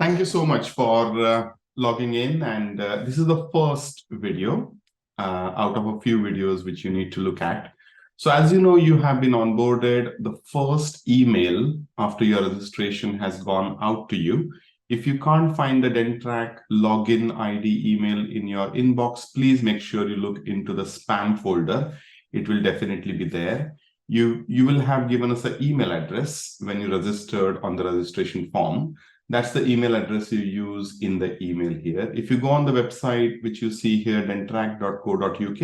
Thank you so much for logging in. And this is the first video out of a few videos which you need to look at. So as you know, you have been onboarded. The first email after your registration has gone out to you. If you can't find the Denttrack login ID email in your inbox, please make sure you look into the spam folder. It will definitely be there. You will have given us an email address when you registered on the registration form. That's the email address you use in the email here. If you go on the website, which you see here, denttrack.co.uk,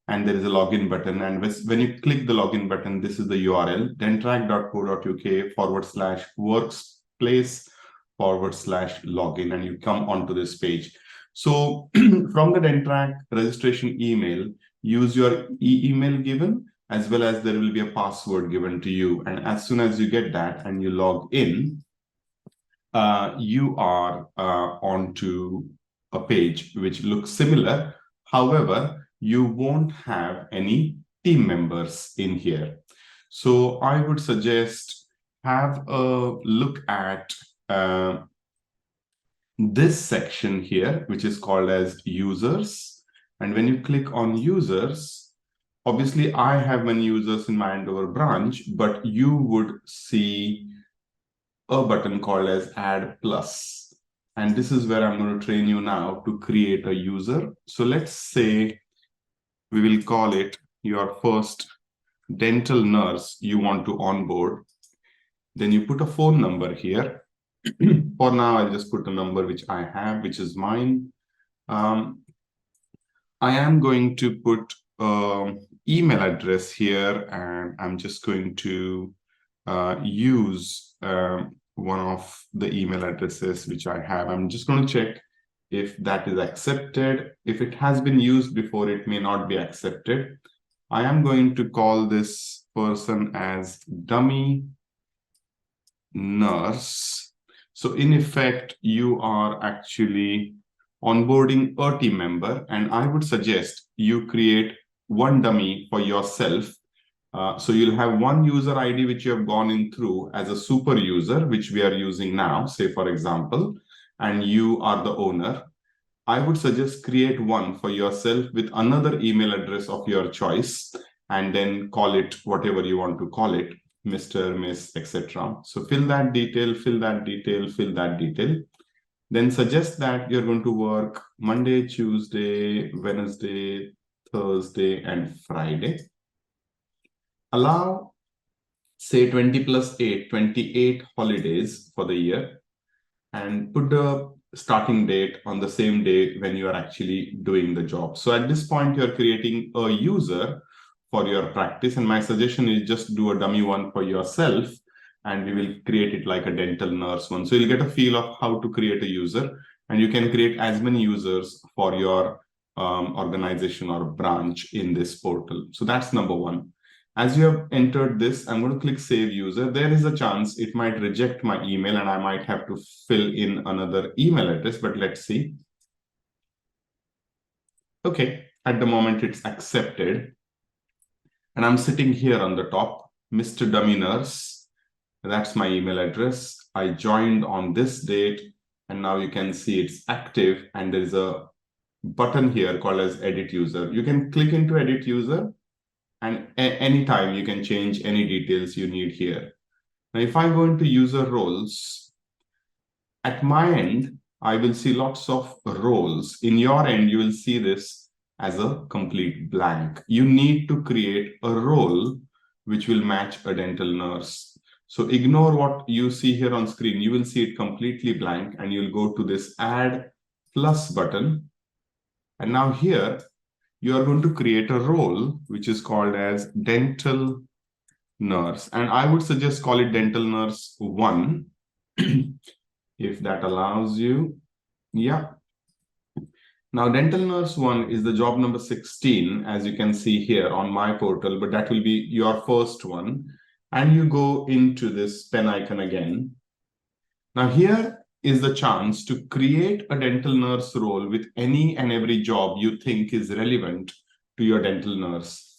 and there is a login button. And when you click the login button, this is the URL, denttrack.co.uk/workplace/login, and you come onto this page. So from the Denttrack registration email, use your email given, as well as there will be a password given to you. And as soon as you get that and you log in, you are onto a page which looks similar. However, you won't have any team members in here. So I would suggest have a look at this section here, which is called as users. And when you click on users, obviously I have many users in my Andover branch, but you would see a button called as add plus. And this is where I'm going to train you now to create a user. So let's say we will call it your first dental nurse you want to onboard. Then you put a phone number here. For now, I'll just put a number which I have, which is mine. I am going to put email address here, and I'm just going to use one of the email addresses which I have. I'm just going to check if that is accepted. If it has been used before, it may not be accepted. I am going to call this person as dummy nurse. So in effect, you are actually onboarding a team member, and I would suggest you create one dummy for yourself. So you'll have one user ID which you have gone in through as a super user, which we are using now, say for example, and you are the owner. I would suggest create one for yourself with another email address of your choice, and then call it whatever you want to call it, Mr., Miss, etc. So fill that detail, fill that detail, fill that detail. Then suggest that you're going to work Monday, Tuesday, Wednesday, Thursday, and Friday. Allow, say 20 plus 8, 28 holidays for the year, and put the starting date on the same day when you are actually doing the job. So at this point, you're creating a user for your practice. And my suggestion is just do a dummy one for yourself, and we will create it like a dental nurse one. So you'll get a feel of how to create a user, and you can create as many users for your organization or branch in this portal. So that's number one. As you have entered this, I'm going to click Save User. There is a chance it might reject my email and I might have to fill in another email address, but let's see. Okay, at the moment it's accepted. And I'm sitting here on the top, Mr. Dummy Nurse. That's my email address. I joined on this date, and now you can see it's active, and there is a button here called as Edit User. You can click into Edit User, and anytime you can change any details you need here. Now, if I go into user roles, at my end, I will see lots of roles. In your end, you will see this as a complete blank. You need to create a role which will match a dental nurse. So ignore what you see here on screen. You will see it completely blank, and you'll go to this Add Plus button. And now here, you are going to create a role which is called as dental nurse. And I would suggest call it dental nurse 1, if that allows you. Yeah. Now, dental nurse 1 is the job number 16, as you can see here on my portal, but that will be your first one. And you go into this pen icon again. Now, here is the chance to create a dental nurse role with any and every job you think is relevant to your dental nurse.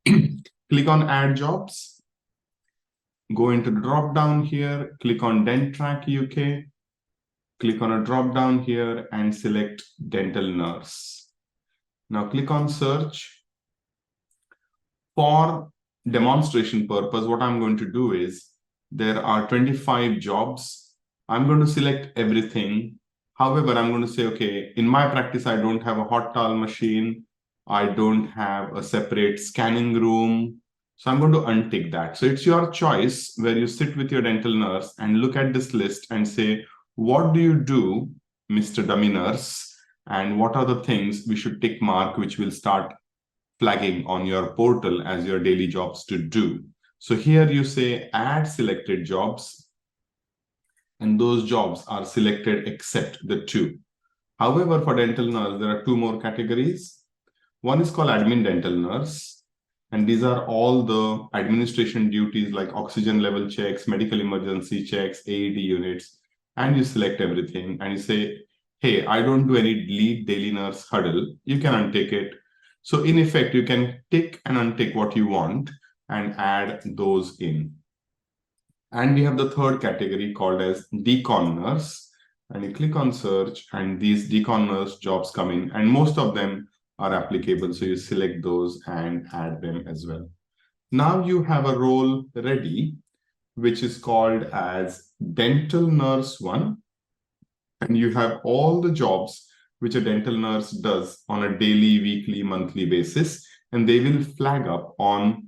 Click on Add Jobs. Go into the drop down here, click on Denttrack UK. Click on a drop down here and select dental nurse. Now click on search. For demonstration purpose, what I'm going to do is there are 25 jobs. I'm going to select everything. However, I'm going to say, okay, in my practice, I don't have a hot towel machine. I don't have a separate scanning room. So I'm going to untick that. So it's your choice where you sit with your dental nurse and look at this list and say, what do you do, Mr. Dummy Nurse? And what are the things we should tick mark, which will start flagging on your portal as your daily jobs to do. So here you say add selected jobs, and those jobs are selected except the two. However, for dental nurse, there are two more categories. One is called admin dental nurse, and these are all the administration duties like oxygen level checks, medical emergency checks, AED units, and you select everything and you say, hey, I don't do any lead daily nurse huddle. You can untick it. So in effect, you can tick and untick what you want and add those in. And we have the third category called as decon nurse. And you click on search and these decon nurse jobs come in, and most of them are applicable. So you select those and add them as well. Now you have a role ready, which is called as dental nurse 1. And you have all the jobs which a dental nurse does on a daily, weekly, monthly basis, and they will flag up on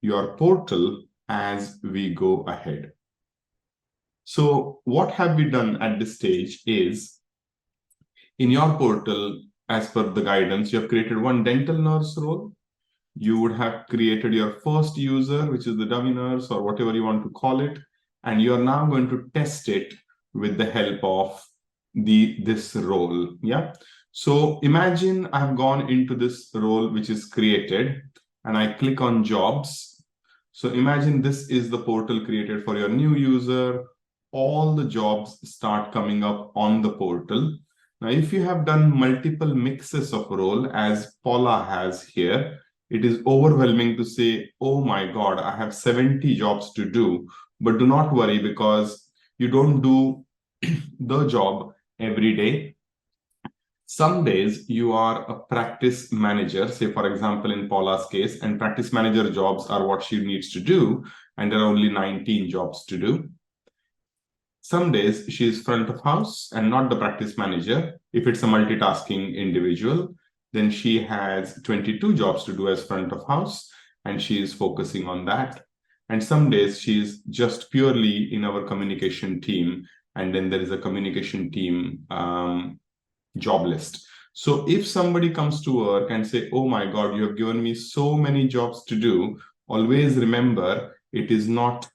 your portal as we go ahead. So what have we done at this stage is, in your portal, as per the guidance, you have created one dental nurse role. You would have created your first user, which is the dummy nurse or whatever you want to call it, and you are now going to test it with the help of this role. Yeah. So imagine I've gone into this role which is created and I click on jobs. So imagine this is the portal created for your new user. All the jobs start coming up on the portal. Now, if you have done multiple mixes of role, as Paula has here, it is overwhelming to say, oh my God, I have 70 jobs to do. But do not worry, because you don't do the job every day. Some days you are a practice manager, say for example in Paula's case, and practice manager jobs are what she needs to do, and there are only 19 jobs to do. Some days she is front of house and not the practice manager. If it's a multitasking individual, then she has 22 jobs to do as front of house, and she is focusing on that. And some days she is just purely in our communication team, and then there is a communication team job list. So if somebody comes to work and say, oh my God, you have given me so many jobs to do, always remember, it is not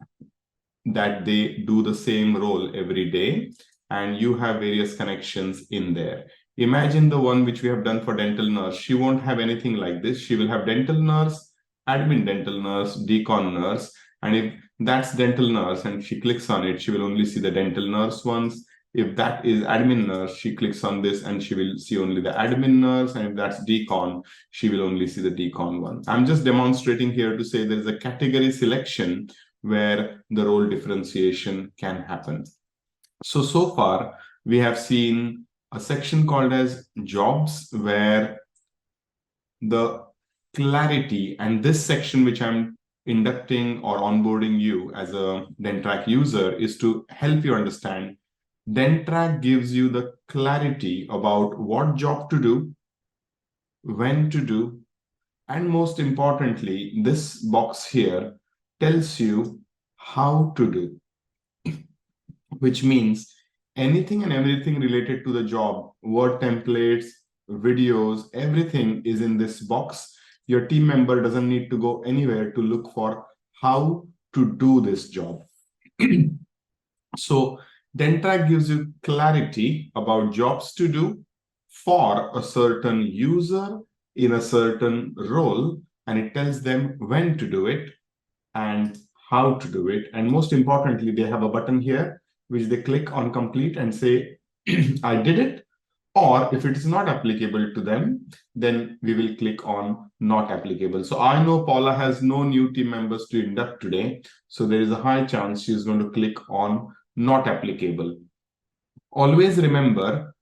that they do the same role every day, and you have various connections in there. Imagine the one which we have done for dental nurse. She won't have anything like this. She will have dental nurse, admin dental nurse, decon nurse. And if that's dental nurse and she clicks on it, she will only see the dental nurse ones. If that is admin nurse, she clicks on this and she will see only the admin nurse. And if that's decon, she will only see the decon one. I'm just demonstrating here to say there is a category selection where the role differentiation can happen. So far, we have seen a section called as jobs, where the clarity, and this section which I'm inducting or onboarding you as a Denttrack user is to help you understand. Denttrack gives you the clarity about what job to do, when to do, and most importantly, this box here tells you how to do, which means anything and everything related to the job, word templates, videos, everything is in this box. Your team member doesn't need to go anywhere to look for how to do this job. So Denttrack gives you clarity about jobs to do for a certain user in a certain role, and it tells them when to do it and how to do it. And most importantly, they have a button here which they click on complete and say, I did it. Or if it is not applicable to them, then we will click on not applicable. So I know Paula has no new team members to induct today. So there is a high chance she is going to click on not applicable. Always remember,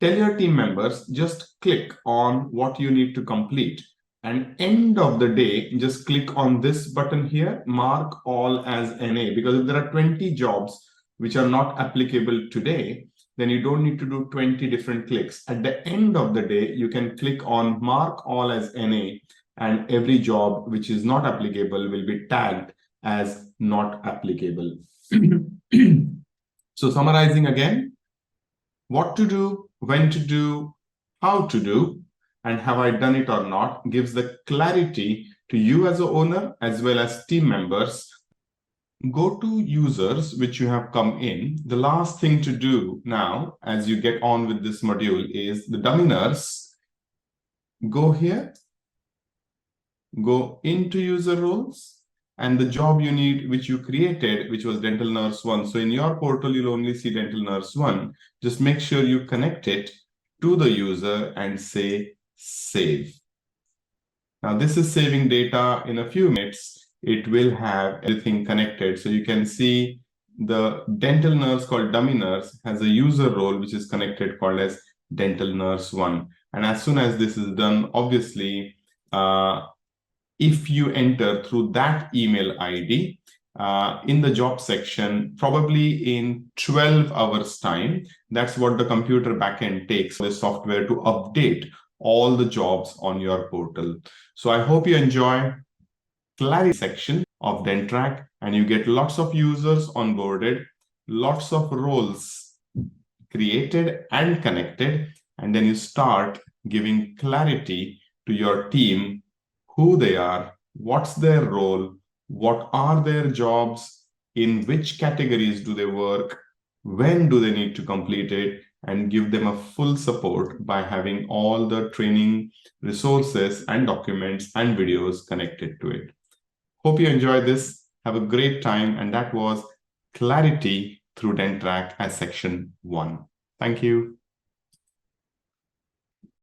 tell your team members, just click on what you need to complete. And end of the day, just click on this button here, mark all as NA, because if there are 20 jobs which are not applicable today, then you don't need to do 20 different clicks. At the end of the day, you can click on mark all as NA, and every job which is not applicable will be tagged as not applicable. So summarizing again, what to do, when to do, how to do, and have I done it or not gives the clarity to you as an owner as well as team members. Go to users which you have come in. The last thing to do now as you get on with this module is the dummy nurse. Go here, go into user roles, and the job you need, which you created, which was dental nurse 1. So in your portal, you'll only see dental nurse 1. Just make sure you connect it to the user and say save. Now this is saving data. In a few minutes, it will have everything connected. So you can see the dental nurse called dummy nurse has a user role which is connected called as dental nurse 1. And as soon as this is done, obviously, if you enter through that email ID in the job section, probably in 12 hours time, that's what the computer backend takes the software to update all the jobs on your portal. So I hope you enjoy clarity section of Denttrack and you get lots of users onboarded, lots of roles created and connected, and then you start giving clarity to your team, who they are, what's their role, what are their jobs, in which categories do they work, when do they need to complete it, and give them a full support by having all the training resources and documents and videos connected to it. Hope you enjoy this. Have a great time. And that was clarity through Denttrack as section 1. Thank you.